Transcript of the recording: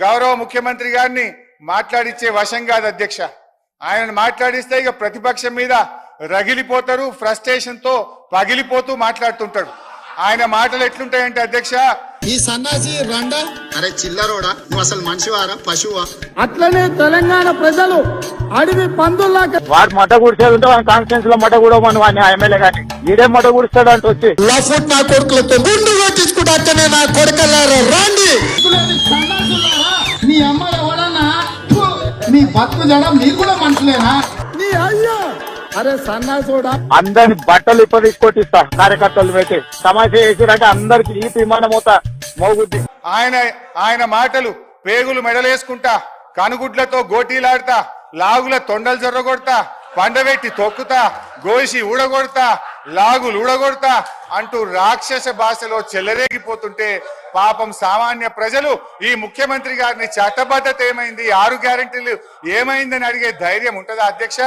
గౌరవ ముఖ్యమంత్రి గారిని మాట్లాడిచ్చే వశం కాదు అధ్యక్ష. ఆయనను మాట్లాడిస్తే ఇక ప్రతిపక్షం మీద రగిలిపోతారు, ఫ్రస్ట్రేషన్ తో పగిలిపోతూ మాట్లాడుతుంటాడు. ఆయన మాటలు ఎట్లుంటాయంటే అధ్యక్ష, ఈ సన్నాసి రండ అరే చిల్లరోడా, నువ్వు అసలు మనిషివారా పశువా? అట్లనే తెలంగాణ ప్రజలు అడవి పందుల్లా వాడు మట కూర్చేది ఉంటే వాడి కాన్ఫరెన్స్ లో మట కూడా వాడిని ఎమ్మెల్యే గాని ఈడే మట కూర్స్తాడు అంటే వచ్చి లఫుట్ నా కొడుకులతో గుండు కొట్టించుకుంటే నా కొడుకల్లారా రండి. నీ అమ్మ ఎవడన్నా నీ బతుకు జడం నీకు కూడా మనుషులేనా? నీ అయ్యో అరే సన్నాసుడా, అందరిని బట్టలు తీసుకొట్టిస్తా కార్యకర్తలు పెట్టి సమాజం చేసిరంటే అందరికి ఈ విమానం అవుతా మోగుద్ది. ఆయన మాటలు పేగులు మెడలేసుకుంటా, కనుగుడ్లతో గోటీలాడతా, లాగుల తొండలు జొర్రగొడతా, పండబెట్టి తొక్కుతా, గోసి ఊడగొడతా, లాగులు ఊడగొడతా అంటూ రాక్షస భాషలో చెలరేగిపోతుంటే పాపం సామాన్య ప్రజలు ఈ ముఖ్యమంత్రి గారిని చట్టబద్ధత ఏమైంది, 6 గ్యారెంటీలు ఏమైందని అడిగే ధైర్యం ఉంటుందా అధ్యక్ష?